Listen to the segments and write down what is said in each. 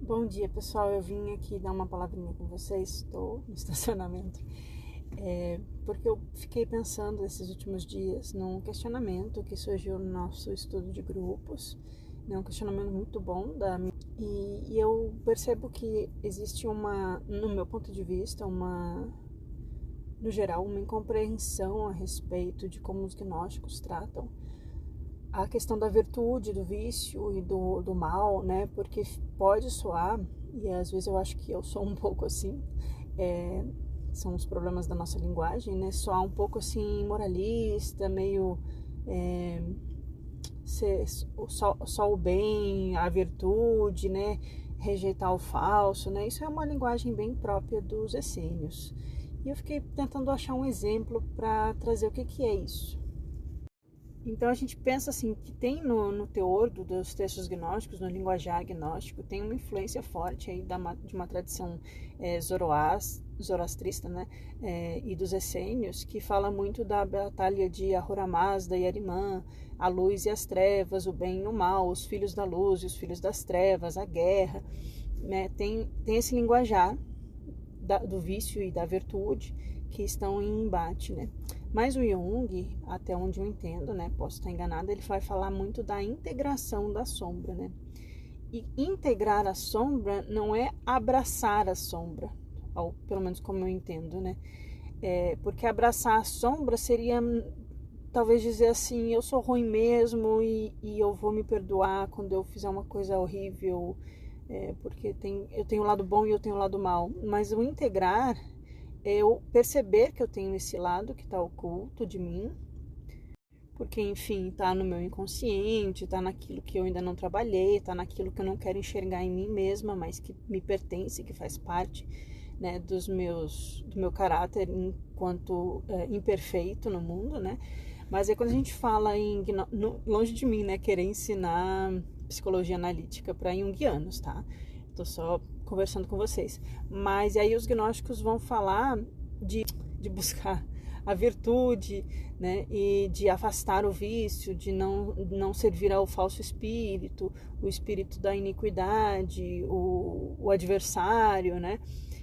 Bom dia, pessoal. Eu vim aqui dar uma palavrinha com vocês. Estou no estacionamento. Porque eu fiquei pensando esses últimos dias num questionamento que surgiu no nosso estudo de grupos, né? Um questionamento muito bom e eu percebo que existe no meu ponto de vista, no geral, uma incompreensão a respeito de como os gnósticos tratam a questão da virtude, do vício e do mal, né? Porque pode soar, e às vezes eu acho que eu sou um pouco assim, são os problemas da nossa linguagem, né? Soar um pouco assim moralista, meio ser só o bem, a virtude, né? Rejeitar o falso, né? Isso é uma linguagem bem própria dos essênios. E eu fiquei tentando achar um exemplo para trazer o que é isso. Então a gente pensa assim que tem no teor dos textos gnósticos, no linguajar gnóstico, tem uma influência forte aí de uma tradição zoroastrista, né, e dos essênios, que fala muito da batalha de Ahura Mazda e Arimã, a luz e as trevas, o bem e o mal, os filhos da luz e os filhos das trevas, a guerra, né, tem esse linguajar do vício e da virtude que estão em embate, né? Mas o Jung, até onde eu entendo, né, posso estar enganada, ele vai falar muito da integração da sombra, né? E integrar a sombra não é abraçar a sombra, ou pelo menos como eu entendo, né? Porque abraçar a sombra seria talvez dizer assim, eu sou ruim mesmo e eu vou me perdoar quando eu fizer uma coisa horrível, porque eu tenho o lado bom e eu tenho o lado mal. Mas o integrar é eu perceber que eu tenho esse lado que está oculto de mim, porque, enfim, está no meu inconsciente, está naquilo que eu ainda não trabalhei, está naquilo que eu não quero enxergar em mim mesma, mas que me pertence, que faz parte, né, do meu caráter enquanto imperfeito no mundo, né? Mas aí quando a gente fala longe de mim, né, querer ensinar psicologia analítica para junguianos, tá? Tô só conversando com vocês. Mas aí os gnósticos vão falar de buscar a virtude, né, e de afastar o vício, de não servir ao falso espírito, o espírito da iniquidade, o adversário, né,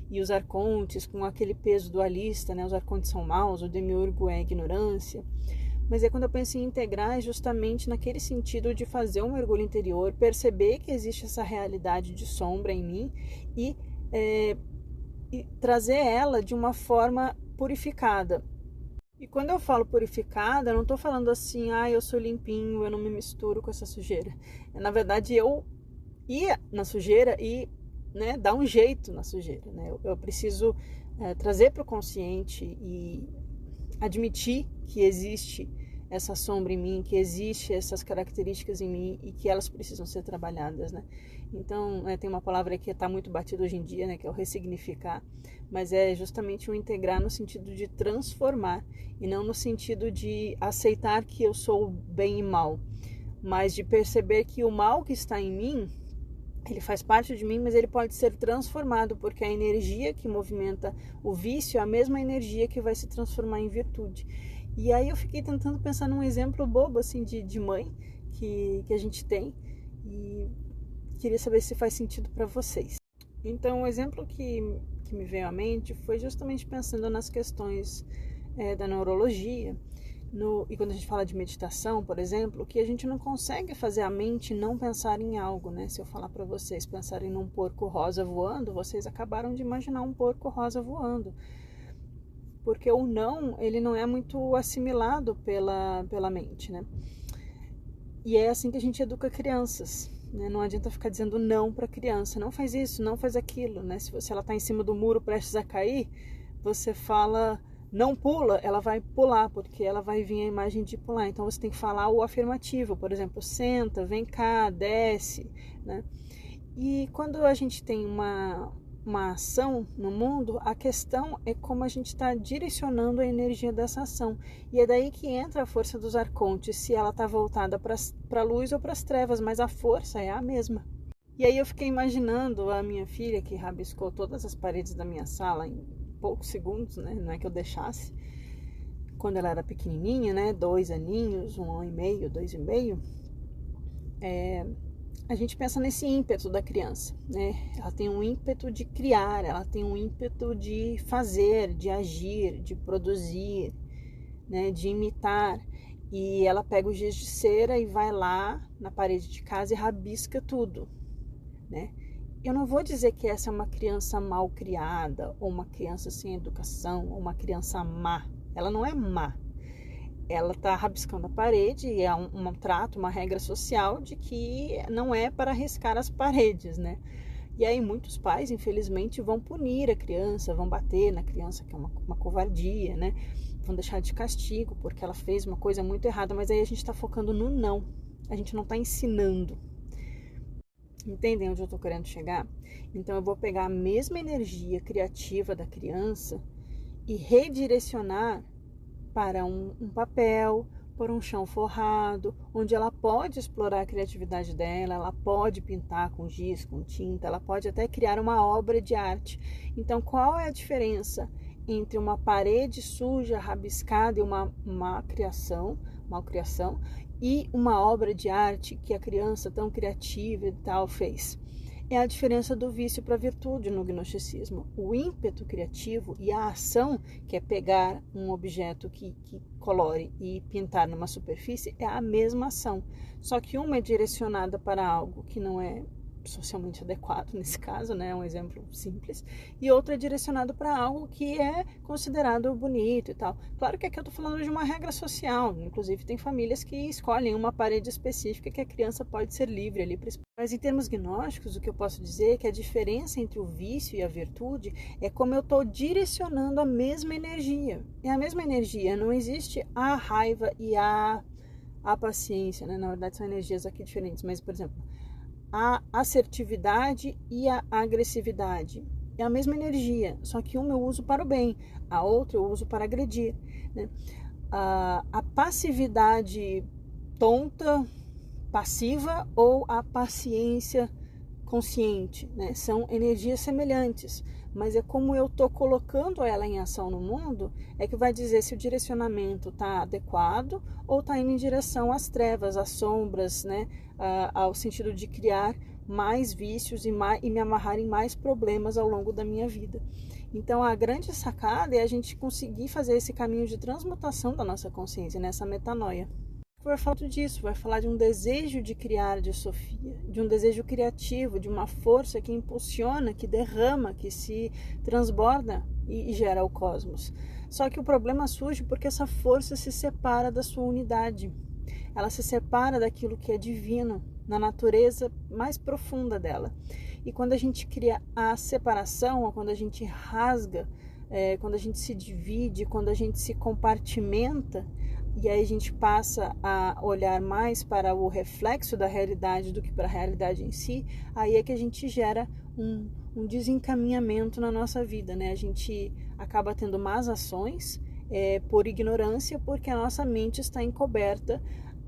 e os arcontes com aquele peso dualista, né, os arcontes são maus, o demiurgo é ignorância. Mas quando eu penso em integrar, é justamente naquele sentido de fazer um mergulho interior, perceber que existe essa realidade de sombra em mim e trazer ela de uma forma purificada. E quando eu falo purificada, eu não estou falando assim, eu sou limpinho, eu não me misturo com essa sujeira. Na verdade, eu ia na sujeira e, né, dar um jeito na sujeira. Né? Eu preciso trazer para o consciente e admitir que existe essa sombra em mim, que existe essas características em mim e que elas precisam ser trabalhadas, né? Então, tem uma palavra que está muito batida hoje em dia, né, que é o ressignificar, mas é justamente o integrar no sentido de transformar e não no sentido de aceitar que eu sou bem e mal, mas de perceber que o mal que está em mim, ele faz parte de mim, mas ele pode ser transformado, porque a energia que movimenta o vício é a mesma energia que vai se transformar em virtude. E aí eu fiquei tentando pensar num exemplo bobo, assim, de mãe que a gente tem, e queria saber se faz sentido para vocês. Então, o exemplo que me veio à mente foi justamente pensando nas questões da neurologia, e quando a gente fala de meditação, por exemplo, que a gente não consegue fazer a mente não pensar em algo, né? Se eu falar para vocês pensarem num porco rosa voando, vocês acabaram de imaginar um porco rosa voando. Porque o não, ele não é muito assimilado pela mente, né? E é assim que a gente educa crianças, né? Não adianta ficar dizendo não para a criança, não faz isso, não faz aquilo, né? Se ela está em cima do muro prestes a cair, você fala não pula, ela vai pular, porque ela vai vir a imagem de pular. Então você tem que falar o afirmativo, por exemplo, senta, vem cá, desce, né? E quando a gente tem uma ação no mundo, a questão é como a gente está direcionando a energia dessa ação. E é daí que entra a força dos arcontes, se ela está voltada para a luz ou para as trevas, mas a força é a mesma. E aí eu fiquei imaginando a minha filha, que rabiscou todas as paredes da minha sala em poucos segundos, né? Não é que eu deixasse. Quando ela era pequenininha, né? 2 aninhos, 1 ano e meio, 2 e meio. a gente pensa nesse ímpeto da criança, né? Ela tem um ímpeto de criar, ela tem um ímpeto de fazer, de agir, de produzir, né? De imitar. E ela pega o giz de cera e vai lá na parede de casa e rabisca tudo, né? Eu não vou dizer que essa é uma criança mal criada, ou uma criança sem educação, ou uma criança má. Ela não é má. Ela está rabiscando a parede e é um trato, uma regra social de que não é para riscar as paredes, né? E aí muitos pais, infelizmente, vão punir a criança, vão bater na criança, que é uma covardia, né? Vão deixar de castigo porque ela fez uma coisa muito errada, mas aí a gente está focando no não. A gente não está ensinando. Entendem onde eu estou querendo chegar? Então eu vou pegar a mesma energia criativa da criança e redirecionar para um papel, por um chão forrado, onde ela pode explorar a criatividade dela, ela pode pintar com giz, com tinta, ela pode até criar uma obra de arte. Então, qual é a diferença entre uma parede suja, rabiscada e uma malcriação, e uma obra de arte que a criança tão criativa e tal fez? É a diferença do vício para a virtude no gnosticismo. O ímpeto criativo e a ação, que é pegar um objeto que colore e pintar numa superfície, é a mesma ação. Só que uma é direcionada para algo que não é socialmente adequado, nesse caso, né? É um exemplo simples. E outra é direcionado para algo que é considerado bonito e tal. Claro que aqui eu estou falando de uma regra social. Inclusive, tem famílias que escolhem uma parede específica que a criança pode ser livre ali para. Mas em termos gnósticos, o que eu posso dizer é que a diferença entre o vício e a virtude é como eu estou direcionando a mesma energia. É a mesma energia, não existe a raiva e a paciência, né? Na verdade são energias aqui diferentes, mas, por exemplo, a assertividade e a agressividade é a mesma energia, só que uma eu uso para o bem, a outra eu uso para agredir, né? A passividade tonta, passiva, ou a paciência consciente, né? São energias semelhantes, mas é como eu estou colocando ela em ação no mundo é que vai dizer se o direcionamento está adequado ou está indo em direção às trevas, às sombras, né? Ao sentido de criar mais vícios e me amarrar em mais problemas ao longo da minha vida. Então a grande sacada é a gente conseguir fazer esse caminho de transmutação da nossa consciência, nessa metanoia. Vai falar disso, vai falar de um desejo de criar de Sofia, de um desejo criativo, de uma força que impulsiona, que derrama, que se transborda e gera o cosmos. Só que o problema surge porque essa força se separa da sua unidade. Ela se separa daquilo que é divino, na natureza mais profunda dela. E quando a gente cria a separação, ou quando a gente rasga, quando a gente se divide, quando a gente se compartimenta, e aí a gente passa a olhar mais para o reflexo da realidade do que para a realidade em si, aí é que a gente gera um desencaminhamento na nossa vida, né? A gente acaba tendo más ações por ignorância, porque a nossa mente está encoberta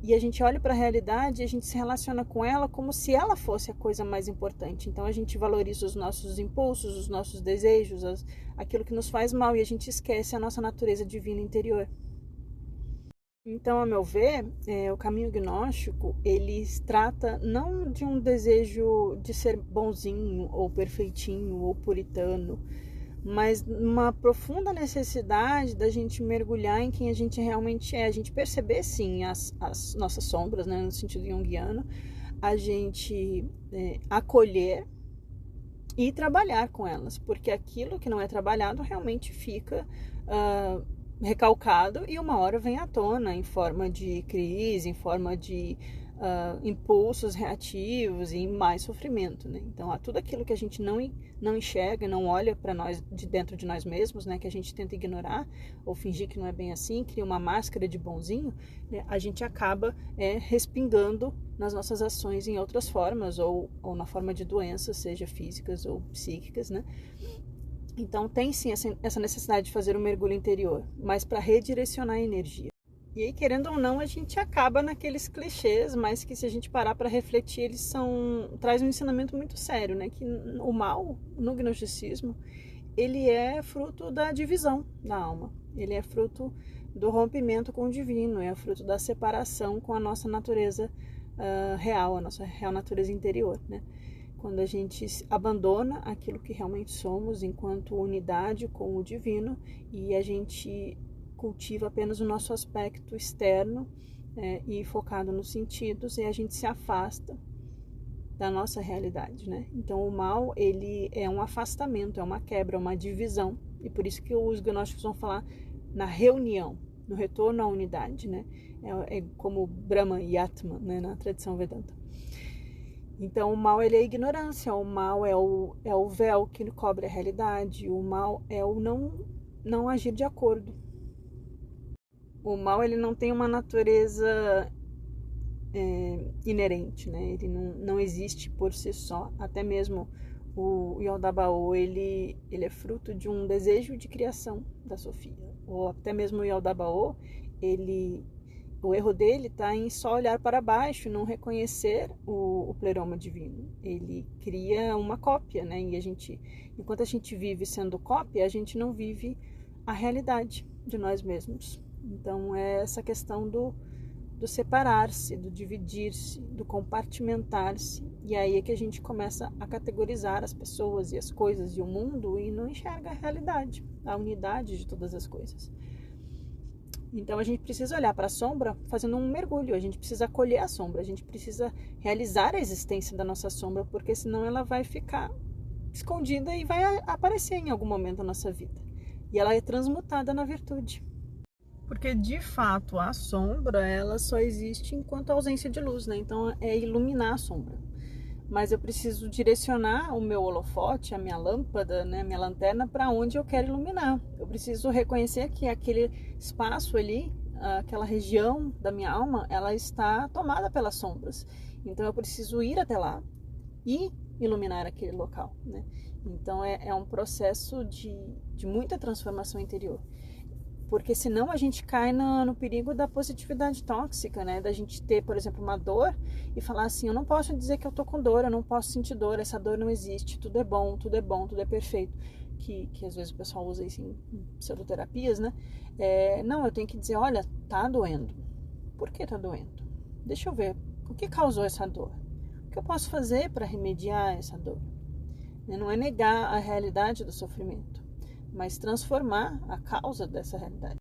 e a gente olha para a realidade e a gente se relaciona com ela como se ela fosse a coisa mais importante. Então a gente valoriza os nossos impulsos, os nossos desejos, aquilo que nos faz mal, e a gente esquece a nossa natureza divina interior. Então, a meu ver, o caminho gnóstico, ele trata não de um desejo de ser bonzinho, ou perfeitinho, ou puritano, mas uma profunda necessidade da gente mergulhar em quem a gente realmente é, a gente perceber, sim, as nossas sombras, né, no sentido junguiano, a gente acolher e trabalhar com elas, porque aquilo que não é trabalhado realmente fica recalcado e uma hora vem à tona em forma de crise, em forma de impulsos reativos e mais sofrimento, né? Então, tudo aquilo que a gente não enxerga, não olha para nós, de dentro de nós mesmos, né? Que a gente tenta ignorar ou fingir que não é bem assim, cria uma máscara de bonzinho, né? A gente acaba respingando nas nossas ações em outras formas, ou na forma de doenças, seja físicas ou psíquicas, né? Então tem sim essa necessidade de fazer um mergulho interior, mas para redirecionar a energia. E aí, querendo ou não, a gente acaba naqueles clichês, mas que se a gente parar para refletir, eles traz um ensinamento muito sério, né? Que o mal, no gnosticismo, ele é fruto da divisão da alma. Ele é fruto do rompimento com o divino, é fruto da separação com a nossa natureza real, a nossa real natureza interior, né? Quando a gente abandona aquilo que realmente somos enquanto unidade com o divino e a gente cultiva apenas o nosso aspecto externo e focado nos sentidos, e a gente se afasta da nossa realidade, né? Então o mal, ele é um afastamento, é uma quebra, é uma divisão, e por isso que os gnósticos vão falar na reunião, no retorno à unidade, né? É como Brahma e Atman, né, na tradição Vedanta. Então o mal, ele é a ignorância, o mal é o véu que cobre a realidade, o mal é o não agir de acordo. O mal, ele não tem uma natureza inerente, né? Ele não existe por si só. Até mesmo o Yaldabaoth, ele é fruto de um desejo de criação da Sofia. Ou até mesmo o Yaldabaoth, o erro dele está em só olhar para baixo, não reconhecer o pleroma divino. Ele cria uma cópia, né? E enquanto a gente vive sendo cópia, a gente não vive a realidade de nós mesmos. Então é essa questão do separar-se, do dividir-se, do compartimentar-se. E aí é que a gente começa a categorizar as pessoas e as coisas e o mundo e não enxerga a realidade, a unidade de todas as coisas. Então a gente precisa olhar para a sombra fazendo um mergulho, a gente precisa acolher a sombra, a gente precisa realizar a existência da nossa sombra, porque senão ela vai ficar escondida e vai aparecer em algum momento da nossa vida. E ela é transmutada na virtude. Porque, de fato, a sombra, ela só existe enquanto ausência de luz, né? Então, é iluminar a sombra. Mas eu preciso direcionar o meu holofote, a minha lâmpada, né, a minha lanterna, para onde eu quero iluminar. Eu preciso reconhecer que aquele espaço ali, aquela região da minha alma, ela está tomada pelas sombras. Então, eu preciso ir até lá e iluminar aquele local, né? Então, é um processo de muita transformação interior. Porque senão a gente cai no perigo da positividade tóxica, né? Da gente ter, por exemplo, uma dor e falar assim, eu não posso dizer que eu tô com dor, eu não posso sentir dor, essa dor não existe, tudo é bom, tudo é perfeito. Que às vezes o pessoal usa isso em pseudoterapias, né? Não, eu tenho que dizer, olha, tá doendo. Por que tá doendo? Deixa eu ver, o que causou essa dor? O que eu posso fazer para remediar essa dor? Não é negar a realidade do sofrimento, mas transformar a causa dessa realidade.